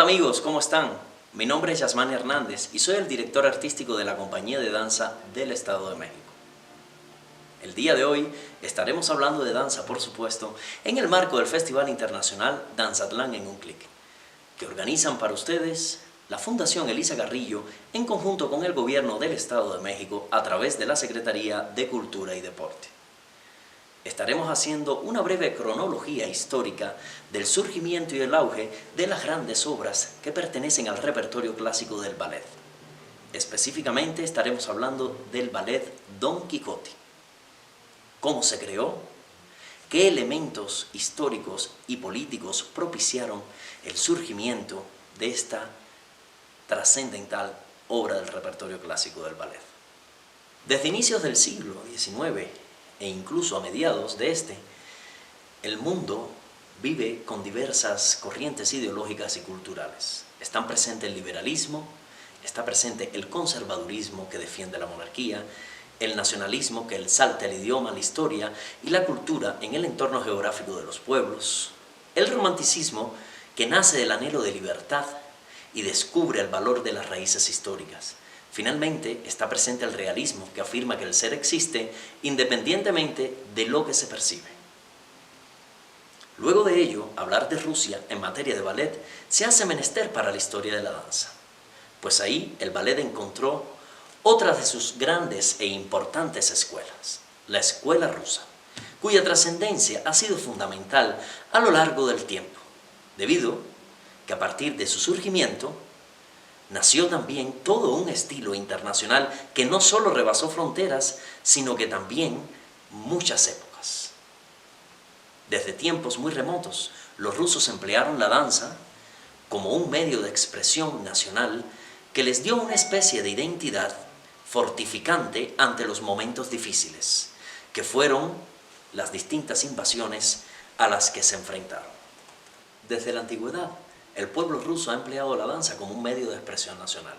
amigos, ¿cómo están? Mi nombre es Yasmani Hernández y soy el director artístico de la Compañía de Danza del Estado de México. El día de hoy estaremos hablando de danza, por supuesto, en el marco del Festival Internacional Danzatlán en un clic, que organizan para ustedes la Fundación Elisa Carrillo en conjunto con el Gobierno del Estado de México a través de la Secretaría de Cultura y Deporte. Estaremos haciendo una breve cronología histórica del surgimiento y el auge de las grandes obras que pertenecen al repertorio clásico del ballet. Específicamente estaremos hablando del ballet Don Quijote. ¿Cómo se creó? ¿Qué elementos históricos y políticos propiciaron el surgimiento de esta trascendental obra del repertorio clásico del ballet? Desde inicios del siglo XIX, e incluso a mediados de este, el mundo vive con diversas corrientes ideológicas y culturales. Están presentes el liberalismo, está presente el conservadurismo que defiende la monarquía, el nacionalismo que exalta el idioma, la historia y la cultura en el entorno geográfico de los pueblos, el romanticismo que nace del anhelo de libertad y descubre el valor de las raíces históricas. Finalmente, está presente el realismo, que afirma que el ser existe independientemente de lo que se percibe. Luego de ello, hablar de Rusia en materia de ballet se hace menester para la historia de la danza, pues ahí el ballet encontró otra de sus grandes e importantes escuelas, la escuela rusa, cuya trascendencia ha sido fundamental a lo largo del tiempo, debido que a partir de su surgimiento, nació también todo un estilo internacional que no solo rebasó fronteras, sino que también muchas épocas. Desde tiempos muy remotos, los rusos emplearon la danza como un medio de expresión nacional que les dio una especie de identidad fortificante ante los momentos difíciles, que fueron las distintas invasiones a las que se enfrentaron. Desde la antigüedad, el pueblo ruso ha empleado la danza como un medio de expresión nacional.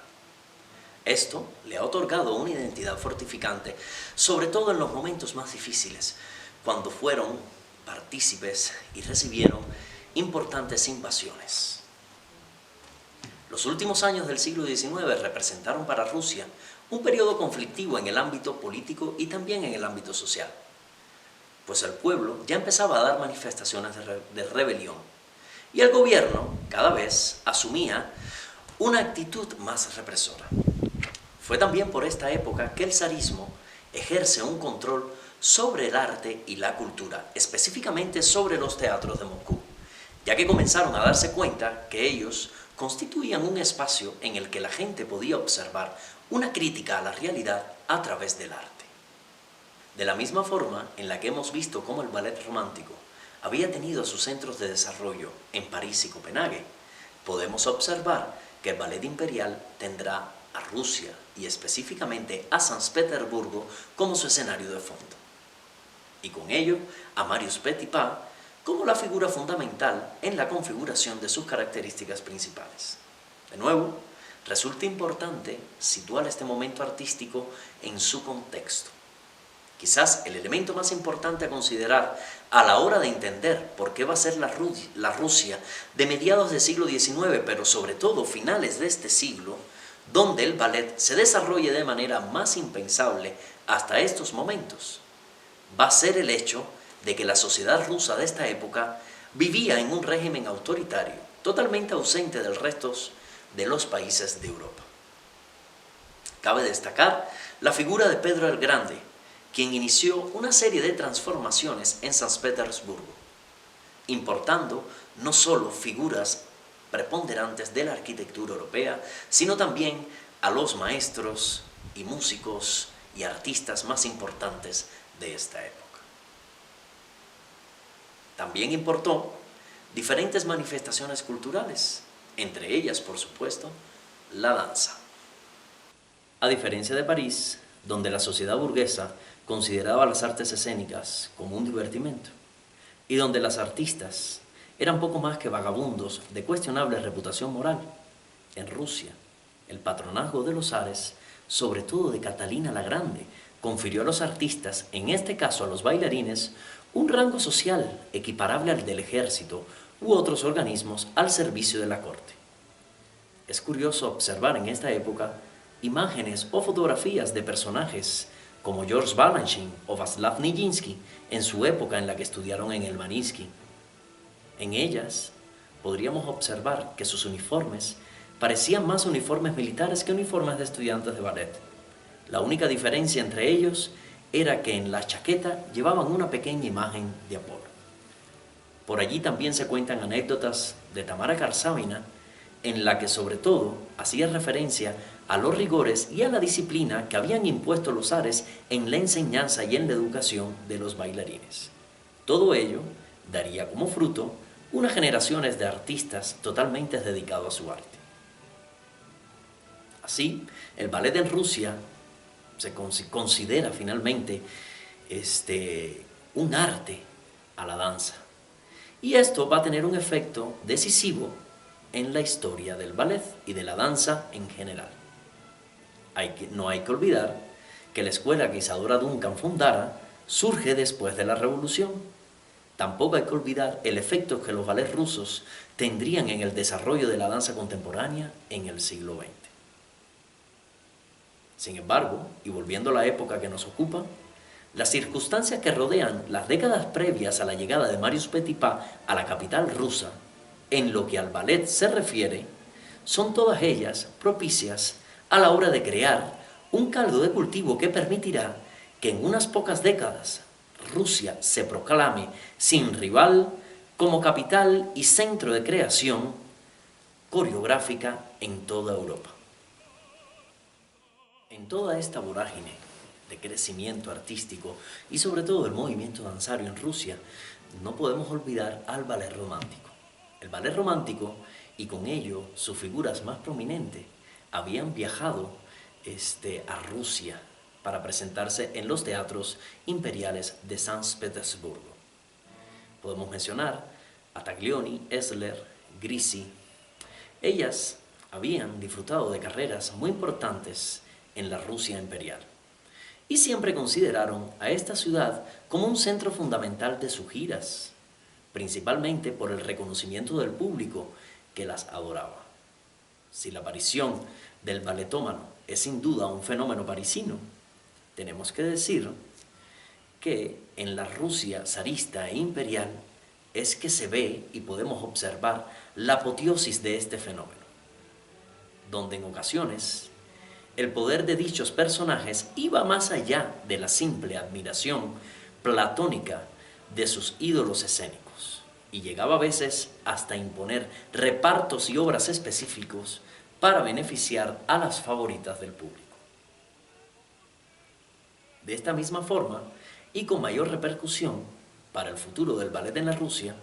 Esto le ha otorgado una identidad fortificante, sobre todo en los momentos más difíciles, cuando fueron partícipes y recibieron importantes invasiones. Los últimos años del siglo XIX representaron para Rusia un periodo conflictivo en el ámbito político y también en el ámbito social, pues el pueblo ya empezaba a dar manifestaciones de rebelión, y el gobierno cada vez asumía una actitud más represora. Fue también por esta época que el zarismo ejerce un control sobre el arte y la cultura, específicamente sobre los teatros de Moscú, ya que comenzaron a darse cuenta que ellos constituían un espacio en el que la gente podía observar una crítica a la realidad a través del arte. De la misma forma en la que hemos visto cómo el ballet romántico había tenido sus centros de desarrollo en París y Copenhague, podemos observar que el ballet imperial tendrá a Rusia y específicamente a San Petersburgo como su escenario de fondo. Y con ello a Marius Petipa como la figura fundamental en la configuración de sus características principales. De nuevo, resulta importante situar este momento artístico en su contexto. Quizás el elemento más importante a considerar a la hora de entender por qué va a ser la Rusia de mediados del siglo XIX, pero sobre todo finales de este siglo, donde el ballet se desarrolle de manera más impensable hasta estos momentos, va a ser el hecho de que la sociedad rusa de esta época vivía en un régimen autoritario, totalmente ausente del resto de los países de Europa. Cabe destacar la figura de Pedro el Grande, quien inició una serie de transformaciones en San Petersburgo, importando no solo figuras preponderantes de la arquitectura europea, sino también a los maestros y músicos y artistas más importantes de esta época. También importó diferentes manifestaciones culturales, entre ellas, por supuesto, la danza. A diferencia de París, donde la sociedad burguesa consideraba las artes escénicas como un divertimento, y donde las artistas eran poco más que vagabundos de cuestionable reputación moral, en Rusia, el patronazgo de los zares, sobre todo de Catalina la Grande, confirió a los artistas, en este caso a los bailarines, un rango social equiparable al del ejército u otros organismos al servicio de la corte. Es curioso observar en esta época imágenes o fotografías de personajes como George Balanchine o Václav Nijinsky en su época en la que estudiaron en el Maninsky. En ellas podríamos observar que sus uniformes parecían más uniformes militares que uniformes de estudiantes de ballet. La única diferencia entre ellos era que en la chaqueta llevaban una pequeña imagen de Apolo. Por allí también se cuentan anécdotas de Tamara Karsavina, en la que sobre todo hacía referencia a los rigores y a la disciplina que habían impuesto los zares en la enseñanza y en la educación de los bailarines. Todo ello daría como fruto unas generaciones de artistas totalmente dedicados a su arte. Así, el ballet en Rusia se considera finalmente un arte a la danza. Y esto va a tener un efecto decisivo en la historia del ballet y de la danza en general. No hay que olvidar que la escuela que Isadora Duncan fundara surge después de la Revolución. Tampoco hay que olvidar el efecto que los ballets rusos tendrían en el desarrollo de la danza contemporánea en el siglo XX. Sin embargo, y volviendo a la época que nos ocupa, las circunstancias que rodean las décadas previas a la llegada de Marius Petipa a la capital rusa, en lo que al ballet se refiere, son todas ellas propicias a la hora de crear un caldo de cultivo que permitirá que en unas pocas décadas Rusia se proclame sin rival como capital y centro de creación coreográfica en toda Europa. En toda esta vorágine de crecimiento artístico y sobre todo el movimiento danzario en Rusia, no podemos olvidar al ballet romántico. El ballet romántico, y con ello sus figuras más prominentes, habían viajado a Rusia para presentarse en los teatros imperiales de San Petersburgo. Podemos mencionar a Taglioni, Esler, Grisi. Ellas habían disfrutado de carreras muy importantes en la Rusia imperial y siempre consideraron a esta ciudad como un centro fundamental de sus giras, principalmente por el reconocimiento del público que las adoraba. Si la aparición del balletómano es sin duda un fenómeno parisino, tenemos que decir que en la Rusia zarista e imperial es que se ve y podemos observar la apoteosis de este fenómeno, donde en ocasiones el poder de dichos personajes iba más allá de la simple admiración platónica de sus ídolos escénicos y llegaba a veces hasta imponer repartos y obras específicos para beneficiar a las favoritas del público. De esta misma forma, y con mayor repercusión para el futuro del ballet en la Rusia,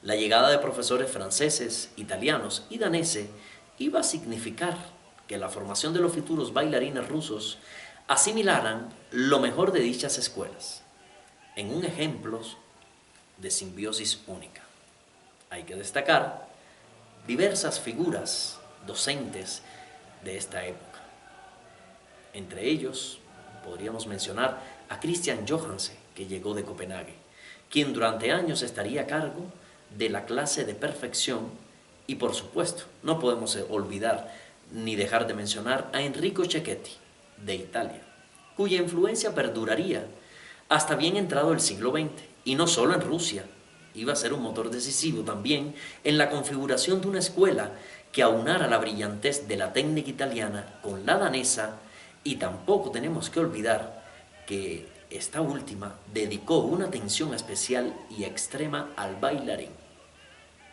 la llegada de profesores franceses, italianos y daneses iba a significar que la formación de los futuros bailarines rusos asimilaran lo mejor de dichas escuelas, en un ejemplo de simbiosis única. Hay que destacar diversas figuras docentes de esta época. Entre ellos, podríamos mencionar a Christian Johansen, que llegó de Copenhague, quien durante años estaría a cargo de la clase de perfección, y por supuesto, no podemos olvidar ni dejar de mencionar a Enrico Cecchetti, de Italia, cuya influencia perduraría hasta bien entrado el siglo XX, y no solo en Rusia. Iba a ser un motor decisivo también en la configuración de una escuela que aunara la brillantez de la técnica italiana con la danesa, y tampoco tenemos que olvidar que esta última dedicó una atención especial y extrema al bailarín,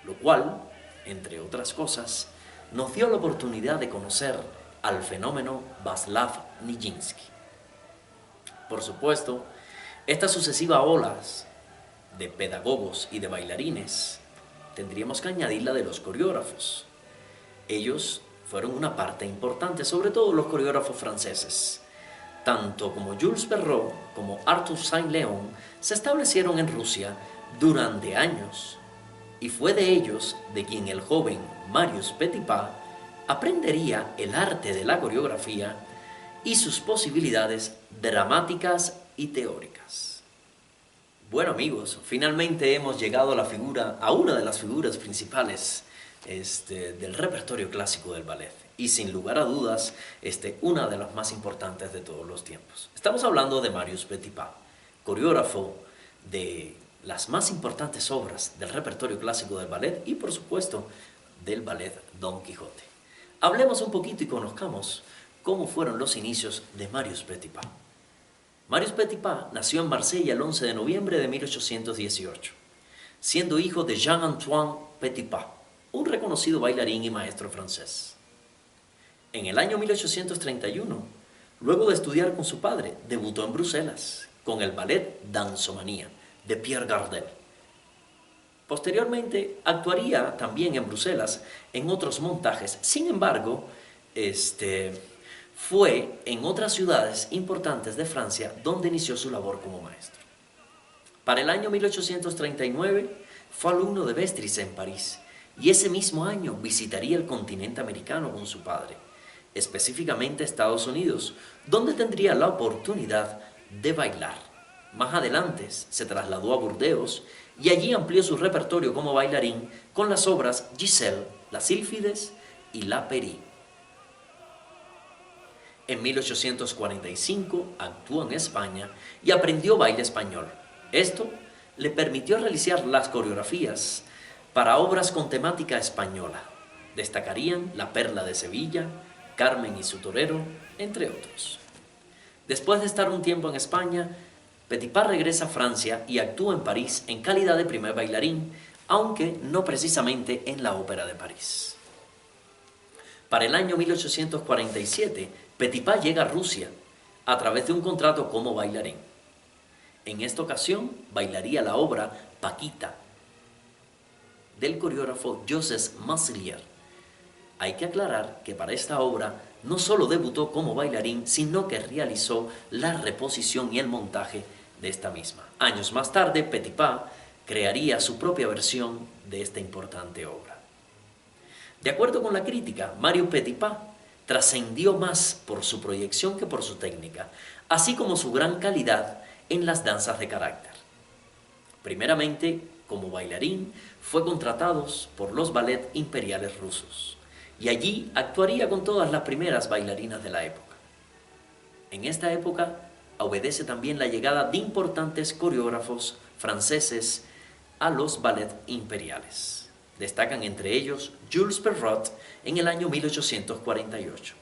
lo cual, entre otras cosas, nos dio la oportunidad de conocer al fenómeno Václav Nijinsky. Por supuesto, estas sucesivas olas de pedagogos y de bailarines tendríamos que añadir la de los coreógrafos. Ellos fueron una parte importante, sobre todo los coreógrafos franceses. Tanto como Jules Perrault como Arthur Saint-Léon se establecieron en Rusia durante años, y fue de ellos de quien el joven Marius Petipa aprendería el arte de la coreografía y sus posibilidades dramáticas y teóricas. Bueno amigos, finalmente hemos llegado a una de las figuras principales del repertorio clásico del ballet y sin lugar a dudas una de las más importantes de todos los tiempos. Estamos hablando de Marius Petipa, coreógrafo de las más importantes obras del repertorio clásico del ballet y por supuesto del ballet Don Quijote. Hablemos un poquito y conozcamos cómo fueron los inicios de Marius Petipa. Marius Petipa nació en Marsella el 11 de noviembre de 1818, siendo hijo de Jean-Antoine Petipa, un reconocido bailarín y maestro francés. En el año 1831, luego de estudiar con su padre, debutó en Bruselas con el ballet Dansomanía de Pierre Gardel. Posteriormente, actuaría también en Bruselas en otros montajes. Sin embargo, fue en otras ciudades importantes de Francia donde inició su labor como maestro. Para el año 1839 fue alumno de Vestris en París y ese mismo año visitaría el continente americano con su padre, específicamente Estados Unidos, donde tendría la oportunidad de bailar. Más adelante se trasladó a Burdeos y allí amplió su repertorio como bailarín con las obras Giselle, La Sílfides y La Péri. En 1845 actuó en España y aprendió baile español. Esto le permitió realizar las coreografías para obras con temática española. Destacarían La Perla de Sevilla, Carmen y su torero, entre otros. Después de estar un tiempo en España, Petipa regresa a Francia y actúa en París en calidad de primer bailarín, aunque no precisamente en la Ópera de París. Para el año 1847, Petipa llega a Rusia a través de un contrato como bailarín. En esta ocasión bailaría la obra Paquita del coreógrafo Joseph Massilier. Hay que aclarar que para esta obra no solo debutó como bailarín, sino que realizó la reposición y el montaje de esta misma. Años más tarde, Petipa crearía su propia versión de esta importante obra. De acuerdo con la crítica, Marius Petipa trascendió más por su proyección que por su técnica, así como su gran calidad en las danzas de carácter. Primeramente, como bailarín, fue contratado por los ballets imperiales rusos, y allí actuaría con todas las primeras bailarinas de la época. En esta época obedece también la llegada de importantes coreógrafos franceses a los ballets imperiales. Destacan entre ellos Jules Perrot en el año 1848,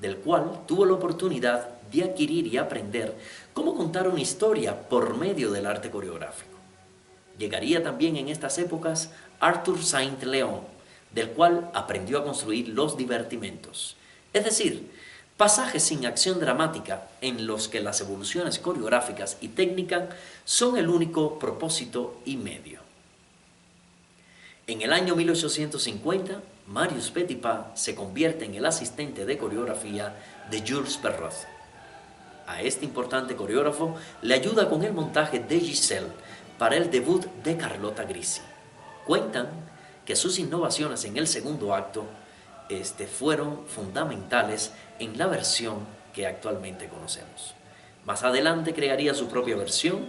del cual tuvo la oportunidad de adquirir y aprender cómo contar una historia por medio del arte coreográfico. Llegaría también en estas épocas Arthur Saint-Léon, del cual aprendió a construir los divertimentos, es decir, pasajes sin acción dramática en los que las evoluciones coreográficas y técnicas son el único propósito y medio. En el año 1850, Marius Petipa se convierte en el asistente de coreografía de Jules Perrot. A este importante coreógrafo le ayuda con el montaje de Giselle para el debut de Carlotta Grisi. Cuentan que sus innovaciones en el segundo acto fueron fundamentales en la versión que actualmente conocemos. Más adelante crearía su propia versión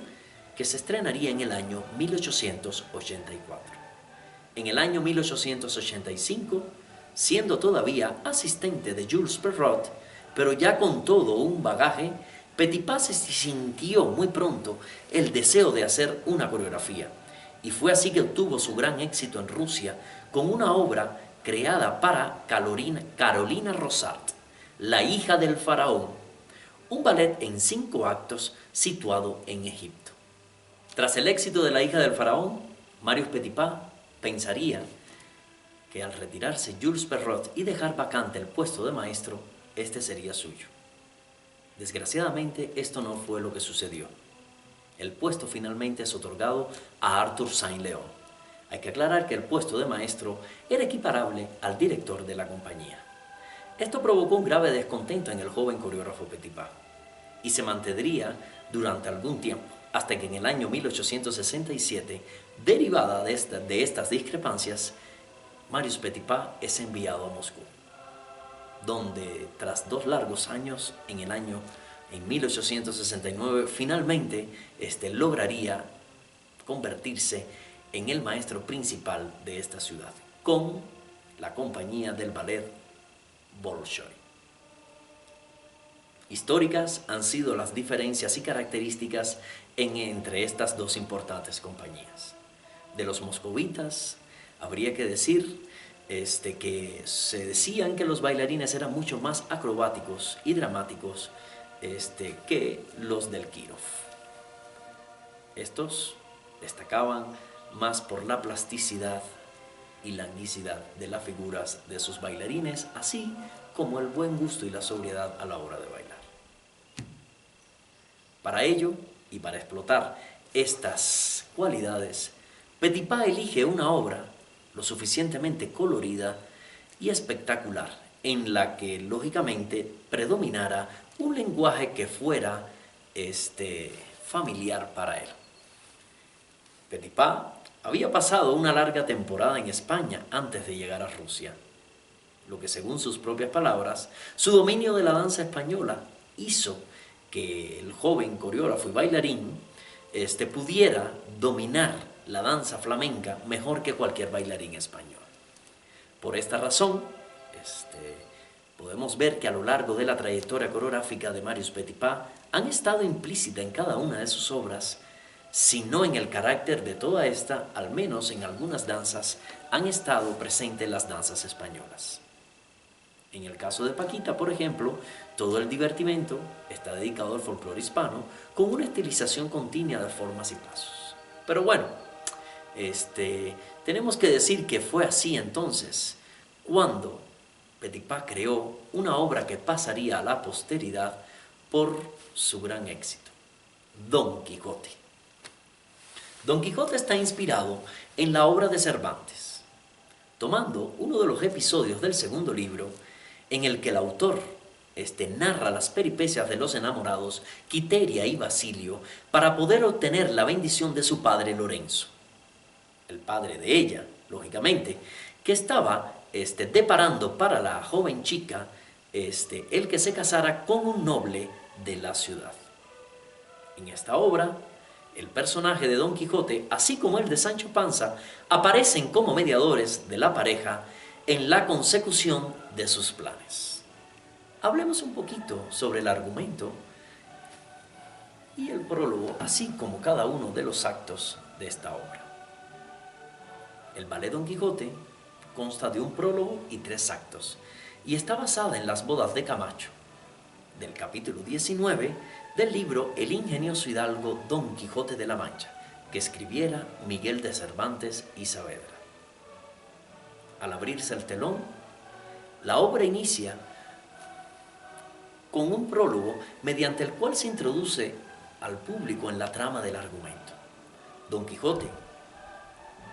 que se estrenaría en el año 1884. En el año 1885, siendo todavía asistente de Jules Perrot, pero ya con todo un bagaje, Petipa se sintió muy pronto el deseo de hacer una coreografía, y fue así que obtuvo su gran éxito en Rusia con una obra creada para Carolina Rosart, la hija del faraón, un ballet en 5 actos situado en Egipto. Tras el éxito de la hija del faraón, Marius Petipa pensaría que al retirarse Jules Perrot y dejar vacante el puesto de maestro, este sería suyo. Desgraciadamente, esto no fue lo que sucedió. El puesto finalmente es otorgado a Arthur Saint-Léon. Hay que aclarar que el puesto de maestro era equiparable al director de la compañía. Esto provocó un grave descontento en el joven coreógrafo Petipa y se mantendría durante algún tiempo, hasta que en el año 1867, derivada de estas discrepancias, Marius Petipa es enviado a Moscú, donde tras 2 largos años, en 1869, finalmente lograría convertirse en el maestro principal de esta ciudad. con la compañía del ballet Bolshoi. Históricas han sido las diferencias y características entre estas dos importantes compañías. De los moscovitas, habría que decir que se decían que los bailarines eran mucho más acrobáticos y dramáticos que los del Kirov. Estos destacaban más por la plasticidad y languicidad de las figuras de sus bailarines, así como el buen gusto y la sobriedad a la hora de bailar. Para ello, y para explotar estas cualidades, Petipa elige una obra lo suficientemente colorida y espectacular, en la que lógicamente predominara un lenguaje que fuera familiar para él. Petipa había pasado una larga temporada en España antes de llegar a Rusia, lo que, según sus propias palabras, su dominio de la danza española hizo que el joven coreógrafo y bailarín pudiera dominar la danza flamenca mejor que cualquier bailarín español. Por esta razón, podemos ver que a lo largo de la trayectoria coreográfica de Marius Petipa han estado implícitas en cada una de sus obras, si no en el carácter de toda esta, al menos en algunas danzas han estado presentes las danzas españolas. En el caso de Paquita, por ejemplo, todo el divertimento está dedicado al folclore hispano con una estilización continua de formas y pasos. Pero bueno, tenemos que decir que fue así entonces cuando Petipa creó una obra que pasaría a la posteridad por su gran éxito, Don Quijote. Don Quijote está inspirado en la obra de Cervantes, tomando uno de los episodios del segundo libro en el que el autor narra las peripecias de los enamorados Quiteria y Basilio para poder obtener la bendición de su padre Lorenzo, el padre de ella, lógicamente, que estaba deparando para la joven chica el que se casara con un noble de la ciudad. En esta obra, el personaje de Don Quijote, así como el de Sancho Panza, aparecen como mediadores de la pareja en la consecución de sus planes. Hablemos un poquito sobre el argumento y el prólogo, así como cada uno de los actos de esta obra. El ballet Don Quijote consta de un prólogo y 3 actos y está basada en las bodas de Camacho, del capítulo 19 del libro El ingenioso hidalgo Don Quijote de la Mancha, que escribiera Miguel de Cervantes y Saavedra. Al abrirse el telón, la obra inicia con un prólogo mediante el cual se introduce al público en la trama del argumento. Don Quijote,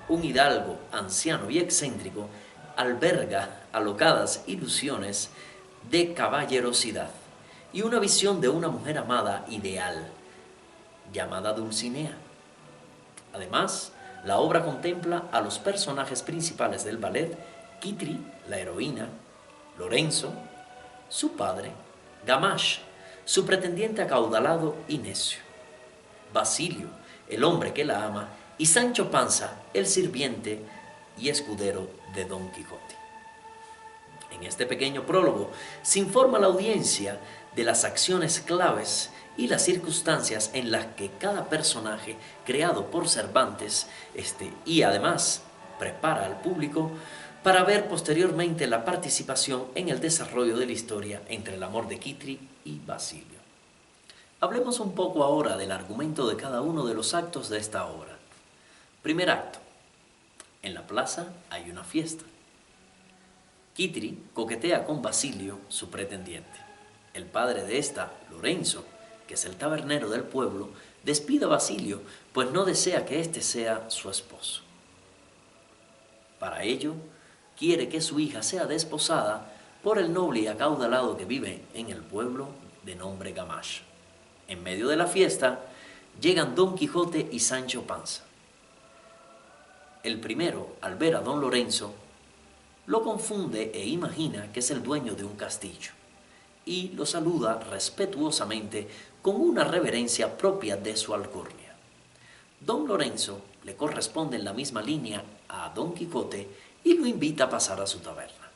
un hidalgo anciano y excéntrico, alberga alocadas ilusiones de caballerosidad y una visión de una mujer amada ideal, llamada Dulcinea. Además, la obra contempla a los personajes principales del ballet: Quitri, la heroína; Lorenzo, su padre; Gamache, su pretendiente acaudalado y necio; Basilio, el hombre que la ama; y Sancho Panza, el sirviente y escudero de Don Quijote. En este pequeño prólogo se informa a la audiencia de las acciones claves y las circunstancias en las que cada personaje creado por Cervantes y además prepara al público para ver posteriormente la participación en el desarrollo de la historia entre el amor de Quitri y Basilio. Hablemos un poco ahora del argumento de cada uno de los actos de esta obra. Primer acto. En la plaza hay una fiesta. Quitri coquetea con Basilio, su pretendiente. El padre de esta, Lorenzo, que es el tabernero del pueblo, despide a Basilio, pues no desea que éste sea su esposo. Para ello, quiere que su hija sea desposada por el noble y acaudalado que vive en el pueblo de nombre Gamache. En medio de la fiesta, llegan Don Quijote y Sancho Panza. El primero, al ver a Don Lorenzo, lo confunde e imagina que es el dueño de un castillo y lo saluda respetuosamente con una reverencia propia de su alcurnia. Don Lorenzo le corresponde en la misma línea a Don Quijote y lo invita a pasar a su taberna.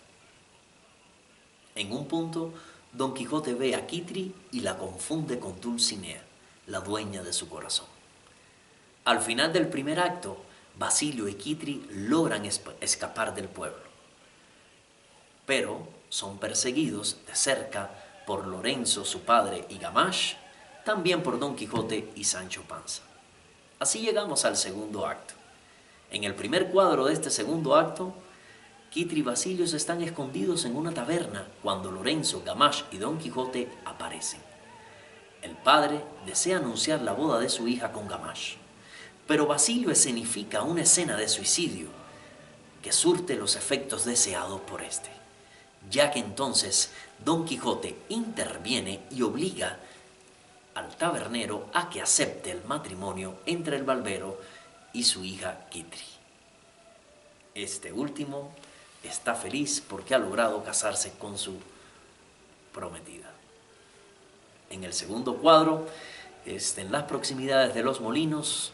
En un punto, Don Quijote ve a Quitri y la confunde con Dulcinea, la dueña de su corazón. Al final del primer acto, Basilio y Quitri logran escapar del pueblo, pero son perseguidos de cerca por Lorenzo, su padre, y Gamache, también por Don Quijote y Sancho Panza. Así llegamos al segundo acto. En el primer cuadro de este segundo acto, Quitri y Basilio están escondidos en una taberna cuando Lorenzo, Gamache y Don Quijote aparecen. El padre desea anunciar la boda de su hija con Gamache, pero Basilio escenifica una escena de suicidio que surte los efectos deseados por este, ya que entonces Don Quijote interviene y obliga al tabernero a que acepte el matrimonio entre el barbero y su hija Quitri. Este último está feliz porque ha logrado casarse con su prometida. En el segundo cuadro, en las proximidades de los molinos,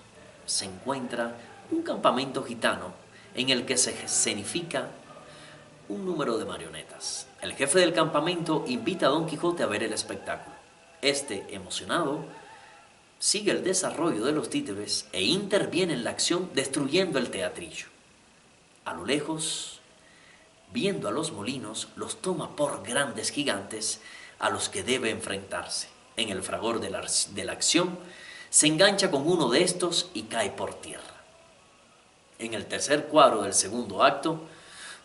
se encuentra un campamento gitano en el que se escenifica un número de marionetas. El jefe del campamento invita a Don Quijote a ver el espectáculo. Este, emocionado, sigue el desarrollo de los títeres e interviene en la acción destruyendo el teatrillo. A lo lejos, viendo a los molinos, los toma por grandes gigantes a los que debe enfrentarse. En el fragor de la acción, se engancha con uno de estos y cae por tierra. En el tercer cuadro del segundo acto,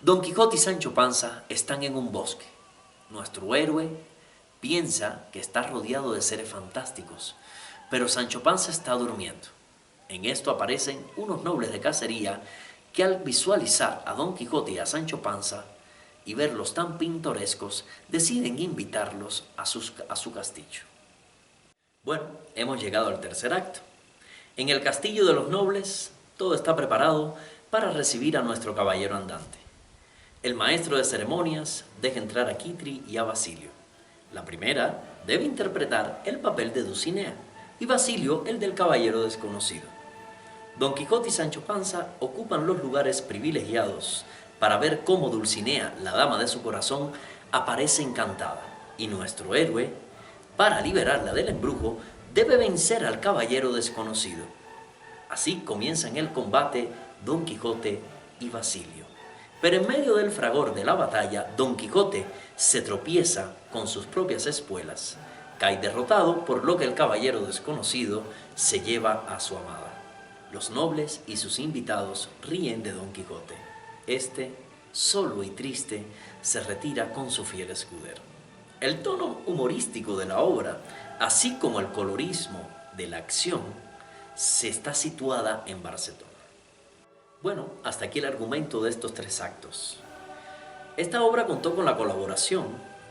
Don Quijote y Sancho Panza están en un bosque. Nuestro héroe piensa que está rodeado de seres fantásticos, pero Sancho Panza está durmiendo. En esto aparecen unos nobles de cacería que al visualizar a Don Quijote y a Sancho Panza y verlos tan pintorescos, deciden invitarlos a su castillo. Bueno, hemos llegado al tercer acto. En el castillo de los nobles, todo está preparado para recibir a nuestro caballero andante. El maestro de ceremonias deja entrar a Quitri y a Basilio. La primera debe interpretar el papel de Dulcinea y Basilio el del caballero desconocido. Don Quijote y Sancho Panza ocupan los lugares privilegiados para ver cómo Dulcinea, la dama de su corazón, aparece encantada, y nuestro héroe, para liberarla del embrujo, debe vencer al caballero desconocido. Así comienzan el combate Don Quijote y Basilio. Pero en medio del fragor de la batalla, Don Quijote se tropieza con sus propias espuelas, cae derrotado, por lo que el caballero desconocido se lleva a su amada. Los nobles y sus invitados ríen de Don Quijote. Este, solo y triste, se retira con su fiel escudero. El tono humorístico de la obra, así como el colorismo de la acción, se está situada en Barcelona. Bueno, hasta aquí el argumento de estos tres actos. Esta obra contó con la colaboración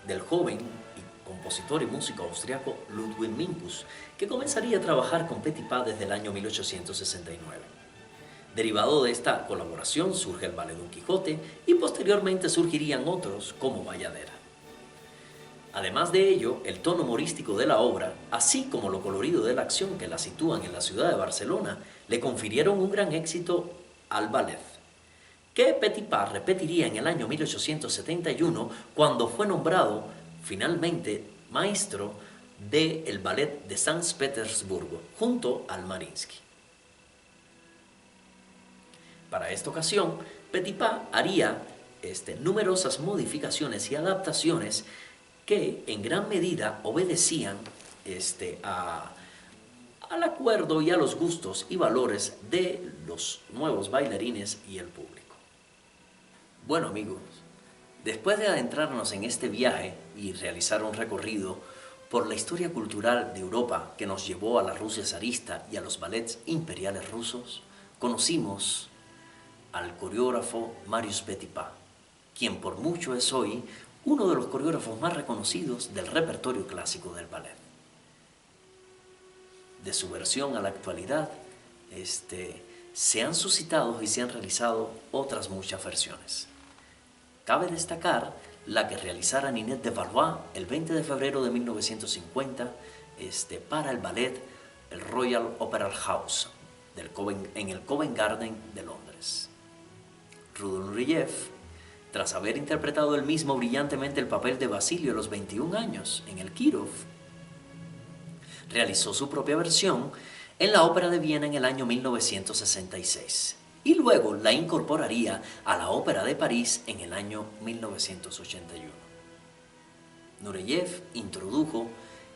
del joven y compositor y músico austriaco Ludwig Minkus, que comenzaría a trabajar con Petipa desde el año 1869. Derivado de esta colaboración surge el ballet Don Quijote y posteriormente surgirían otros como Valladera. Además de ello, el tono humorístico de la obra, así como lo colorido de la acción que la sitúan en la ciudad de Barcelona, le confirieron un gran éxito al ballet, que Petipa repetiría en el año 1871 cuando fue nombrado finalmente maestro del ballet de San Petersburgo junto al Mariinsky. Para esta ocasión, Petipa haría numerosas modificaciones y adaptaciones que en gran medida obedecían al acuerdo y a los gustos y valores de los nuevos bailarines y el público. Bueno amigos, después de adentrarnos en este viaje y realizar un recorrido por la historia cultural de Europa que nos llevó a la Rusia zarista y a los ballets imperiales rusos, conocimos al coreógrafo Marius Petipa, quien por mucho es hoy uno de los coreógrafos más reconocidos del repertorio clásico del ballet. De su versión a la actualidad, se han suscitado y se han realizado otras muchas versiones. Cabe destacar la que realizara Ninette de Valois el 20 de febrero de 1950 para el ballet el Royal Opera House en el Covent Garden de Londres. Rudolf Nureyev, tras haber interpretado él mismo brillantemente el papel de Basilio a los 21 años en el Kirov, realizó su propia versión en la Ópera de Viena en el año 1966 y luego la incorporaría a la Ópera de París en el año 1981. Nureyev introdujo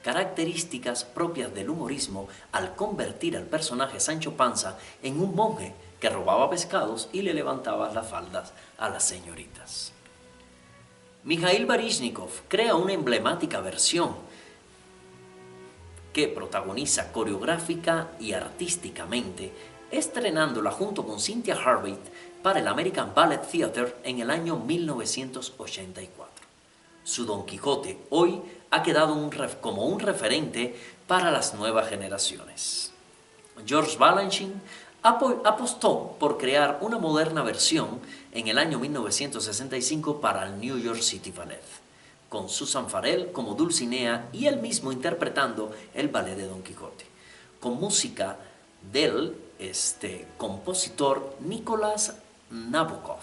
características propias del humorismo al convertir al personaje Sancho Panza en un monje que robaba pescados y le levantaba las faldas a las señoritas. Mikhail Baryshnikov crea una emblemática versión que protagoniza coreográfica y artísticamente, estrenándola junto con Cynthia Harvey para el American Ballet Theatre en el año 1984. Su Don Quijote hoy ha quedado como un referente para las nuevas generaciones. George Balanchine apostó por crear una moderna versión en el año 1965 para el New York City Ballet, con Susan Farrell como Dulcinea y él mismo interpretando el ballet de Don Quijote, con música del compositor Nicolás Nabokov,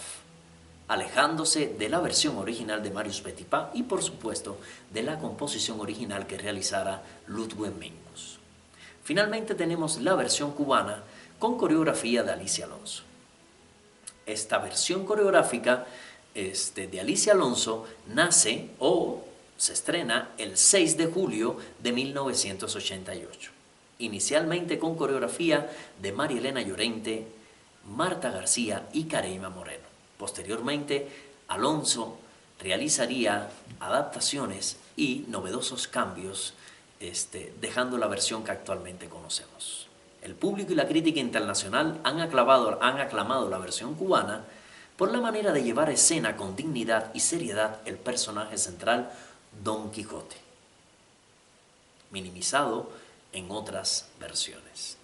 alejándose de la versión original de Marius Petipa y por supuesto de la composición original que realizara Ludwig Mingus. Finalmente tenemos la versión cubana con coreografía de Alicia Alonso. Esta versión coreográfica de Alicia Alonso nace o se estrena el 6 de julio de 1988, inicialmente con coreografía de María Elena Llorente, Marta García y Careima Moreno. Posteriormente, Alonso realizaría adaptaciones y novedosos cambios, dejando la versión que actualmente conocemos. El público y la crítica internacional han aclamado la versión cubana por la manera de llevar a escena con dignidad y seriedad el personaje central Don Quijote, minimizado en otras versiones.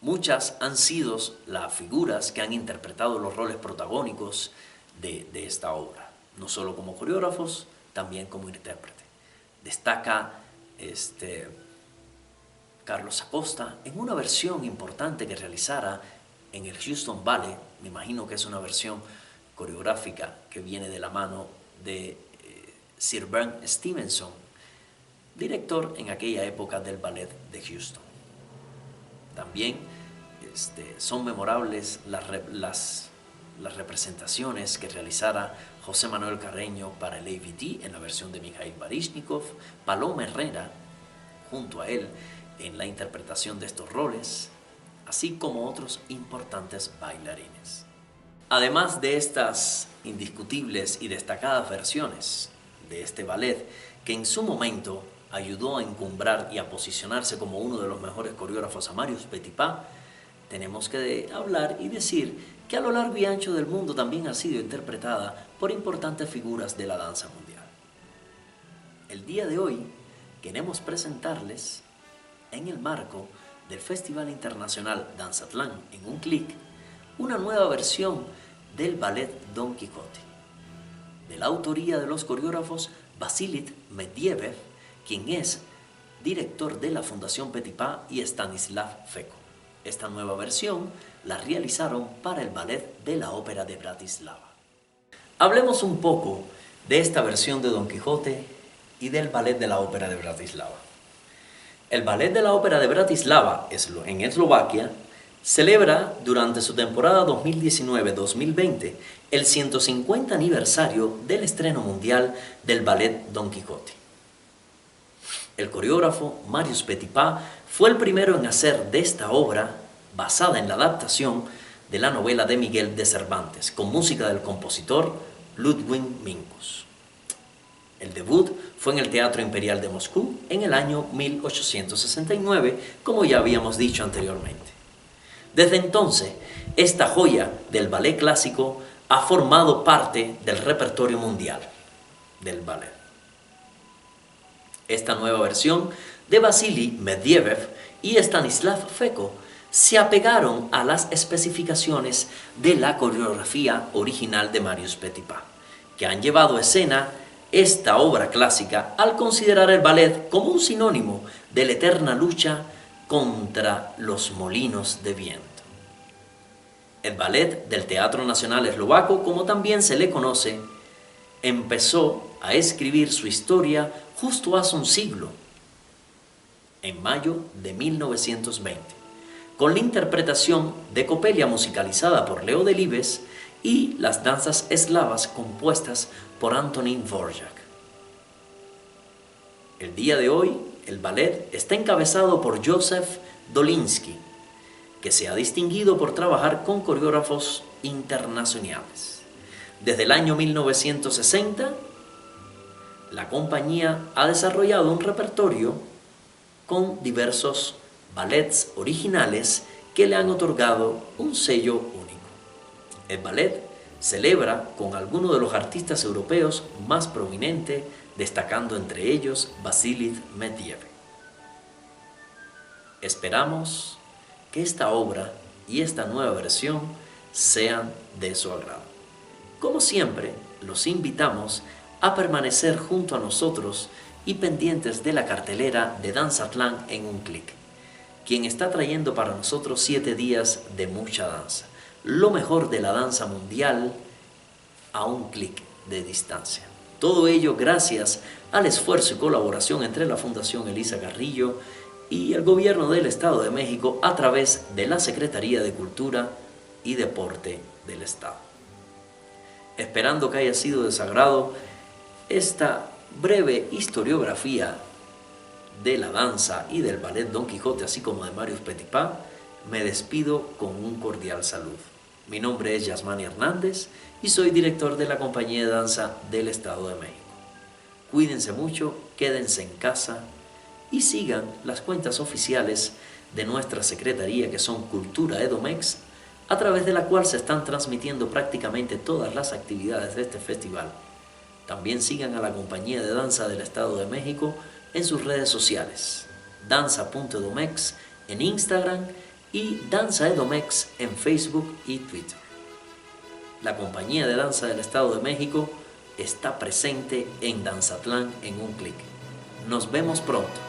Muchas han sido las figuras que han interpretado los roles protagónicos de esta obra, no solo como coreógrafos, también como intérprete. Destaca Carlos Acosta en una versión importante que realizara en el Houston Ballet. Me imagino que es una versión coreográfica que viene de la mano de Sir Bernd Stevenson, director en aquella época del Ballet de Houston. También son memorables las representaciones que realizara José Manuel Carreño para el AVT en la versión de Mikhail Baryshnikov, Paloma Herrera junto a él en la interpretación de estos roles, así como otros importantes bailarines. Además de estas indiscutibles y destacadas versiones de este ballet, que en su momento ayudó a encumbrar y a posicionarse como uno de los mejores coreógrafos a Marius Petipa, tenemos que hablar y decir que a lo largo y ancho del mundo también ha sido interpretada por importantes figuras de la danza mundial. El día de hoy queremos presentarles, en el marco del Festival Internacional Danzatlán en un clic, una nueva versión del ballet Don Quijote, de la autoría de los coreógrafos Vasily Medvedev, quien es director de la Fundación Petipa, y Stanislav Feko. Esta nueva versión la realizaron para el ballet de la Ópera de Bratislava. Hablemos un poco de esta versión de Don Quijote y del ballet de la Ópera de Bratislava. El Ballet de la Ópera de Bratislava, en Eslovaquia, celebra durante su temporada 2019-2020 el 150 aniversario del estreno mundial del Ballet Don Quijote. El coreógrafo Marius Petipa fue el primero en hacer de esta obra, basada en la adaptación de la novela de Miguel de Cervantes, con música del compositor Ludwig Mingus. El debut fue en el Teatro Imperial de Moscú en el año 1869, como ya habíamos dicho anteriormente. Desde entonces, esta joya del ballet clásico ha formado parte del repertorio mundial del ballet. Esta nueva versión de Vasily Medvedev y Stanislav Feko se apegaron a las especificaciones de la coreografía original de Marius Petipa, que han llevado a escena esta obra clásica al considerar el ballet como un sinónimo de la eterna lucha contra los molinos de viento. El ballet del Teatro Nacional Eslovaco, como también se le conoce, empezó a escribir su historia justo hace un siglo, en mayo de 1920, con la interpretación de Coppelia musicalizada por Leo Delibes y las danzas eslavas compuestas por Antonín Dvořák. El día de hoy, el ballet está encabezado por Josef Dolinsky, que se ha distinguido por trabajar con coreógrafos internacionales. Desde el año 1960, la compañía ha desarrollado un repertorio con diversos ballets originales que le han otorgado un sello único. El ballet celebra con algunos de los artistas europeos más prominentes, destacando entre ellos Vasilij Medvedev. Esperamos que esta obra y esta nueva versión sean de su agrado. Como siempre, los invitamos a permanecer junto a nosotros y pendientes de la cartelera de Danzatlán en un clic, quien está trayendo para nosotros 7 días de mucha danza, lo mejor de la danza mundial a un clic de distancia. Todo ello gracias al esfuerzo y colaboración entre la Fundación Elisa Carrillo y el Gobierno del Estado de México a través de la Secretaría de Cultura y Deporte del Estado. Esperando que haya sido de su agrado esta breve historiografía de la danza y del ballet Don Quijote, así como de Marius Petipa, me despido con un cordial saludo. Mi nombre es Yasmani Hernández y soy director de la Compañía de Danza del Estado de México. Cuídense mucho, quédense en casa y sigan las cuentas oficiales de nuestra Secretaría, que son Cultura Edomex, a través de la cual se están transmitiendo prácticamente todas las actividades de este festival. También sigan a la Compañía de Danza del Estado de México en sus redes sociales, danza.edomex en Instagram y danzaedomex en Facebook y Twitter. La Compañía de Danza del Estado de México está presente en Danzatlán en un clic. Nos vemos pronto.